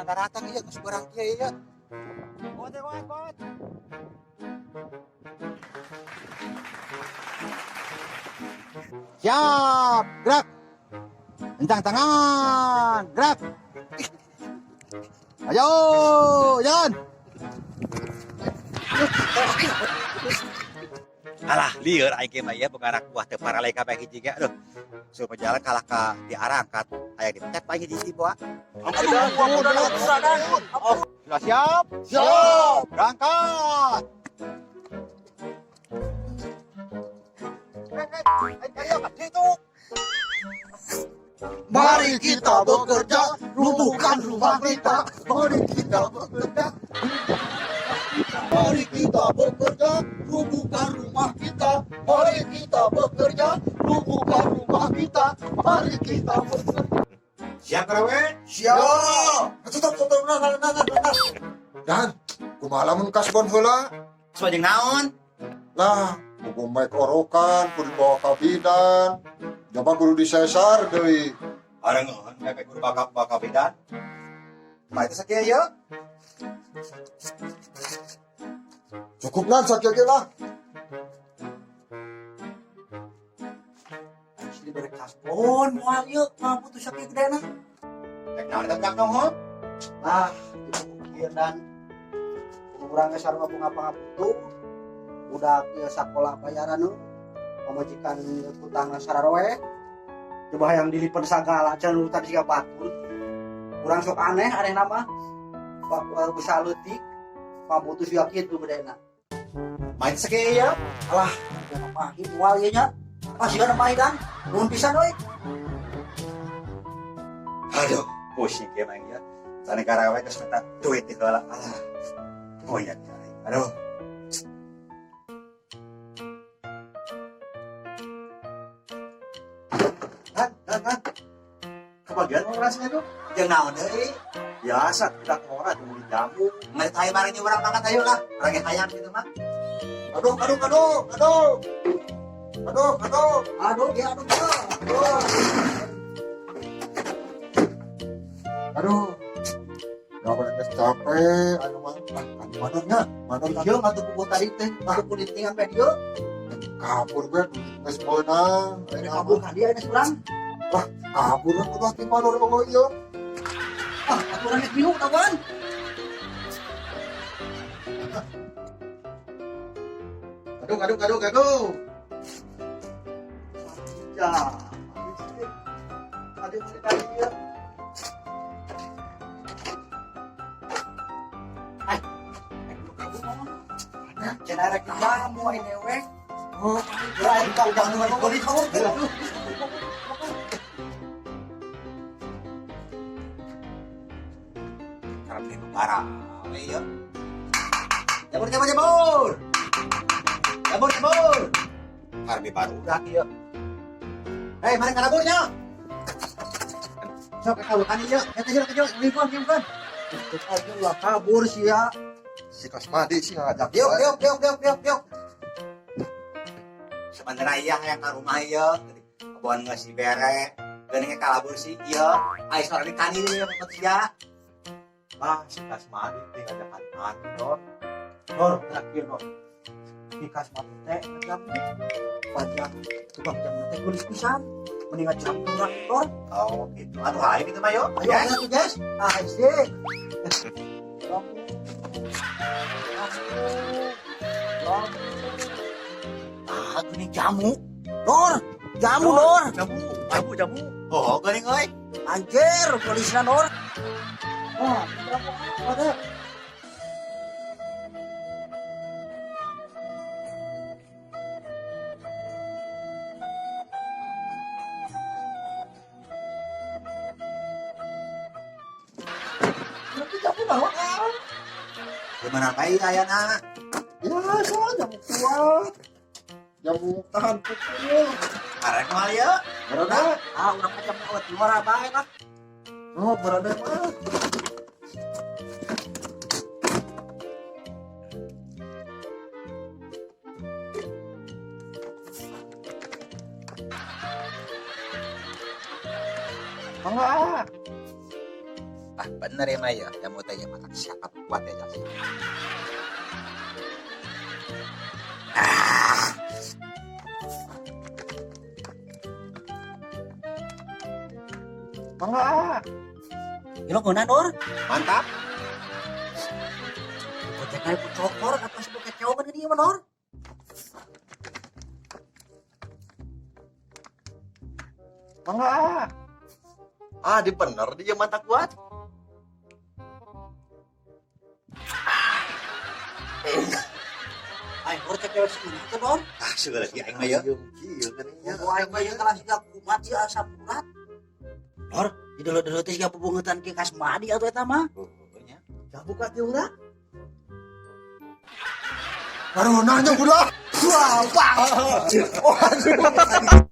daratan ieu geus barang kieu ieu. Kot. Siap, gerak. Kencang tangan, gerak. Ayo, jalan. Alah, lieur aing ge mah ieu boga anak buah teu paralay kabeh hiji ge. Aduh. Supaya jalan kalah ka diarangkat. Aya dipecat pae hiji poa. Sudah siap? Siap. Berangkat. Mari kita bekerja, rubuhkan rumah kita. Mari kita bekerja. Mari kita bekerja, rubuhkan rumah kita. Mari kita bekerja, rubuhkan rumah kita. Mari kita bekerja. Siap karawe? Siap. Tutup. Dan, kumaha lamun kasbon heula? Sojeng naon? Lah, kudu maek orokan, kudu bawa kabidan. Coba kudu disesar deui. Arengeun mepek guru bakal bidan. Mah itu sakieu ieu. Cukup nan sakieu ge lah. Asli bere kaspon moal ieu mah butuh sakieu gedena. Rek naon eta budak nongho? Nah, itu kieu dan urang ge sarua bunga pangaputu. Budak ieu sakola bayaran nu pamajikan utangna sararoe. Coba yang dilipat sagala can tadi siga batur. Urang sok aneh nama. Bakal bisa leutik. Pamutus ya kitu bedana. Main sakieu ieu. Alah, jangan mahi moal ieu nya. Masih ada mahi dan nuhun pisan euy. Aduh, pusing kieu main ieu. Sane karawe geus minta duit di heula. Alah. Oh iya. Aduh. Han. Kebagian orangnya tuh. Jeung naon deui? Biasa kita orang tunggu jamu. Ngan hayang bareng urang mangkat ayo lah. Rage hayang kitu mah. Aduh. Aduh. Aduh. Gak boleh geus capek, anu mah. Anu manonnya, manon Ieu ngatu buku tadi teh, ngatu kulit tinggal video. kabur gue geus meunang. Ada kabur kan dia ada seberang. Kabur udah ti manor mah ieu. Ah, aturan nek bingung kawan. Gaduh. Ya. Ada sekali dia. Hai. Kabur mah. Cenah rek jamu ini we. Oh, Ya, kau jangan ngomong kamu. Karep itu parah. Ieu. Jabur. Harbi baru udah ieu. Hei, mari karaburnya. Sok kabukan ieu. Eta jeung lingkon. Aja lah kabur sih ya. si Kasmadi sih ngajak. Yuk. Sebenarnya iya yang ke rumah iya. Kebuan ngasih bere. Geuning kalabur sih iya. Ai sorang ditani ieu manusia. Si Kasmadi teh ngajakan mati Dor. Dor, terakhir Dor. Si Kasmadi teh ngajak pajak tukang jam teh kulis pisan. Mending ngajak kurang Dor. Oh gitu. Aduh hai gitu mah yuk. Ayo atuh guys. Asik. Geuning jamu. Dor, jamu Dor. Jamu. Oh, geuning euy. Anjir, polisna Dor. Berapa ada? Berarti jamu bawa kan? Gimana baik ayana? Ya, soal jamu kuat. Jamu tahan pukul. Karek mal ya. Berada? Udah macam kuat. Luar baik lah. Oh, berada mah. Enggak. bener ya Maya, yang mau tanya mata siapa kuat ya Jasi. Mangga. Gila ngona Nor. Mantap. Ojek kali ku cokor apa sih kecewa kan ini mah Nor. Mangga. Ah, di bener dia mantap kuat. Ai Nor cek cewek sih itu Nor. Ah, sudah lagi aing Maya. Kieu kan ya. Mau aing mah kelas 3 kumat ya sapurat. Nor, di dulu teh siga pebungutan ke Kasmadi atuh eta mah. Pokoknya. Ya buka ti urang. Baru nanya budak. Wah, Pak. Waduh.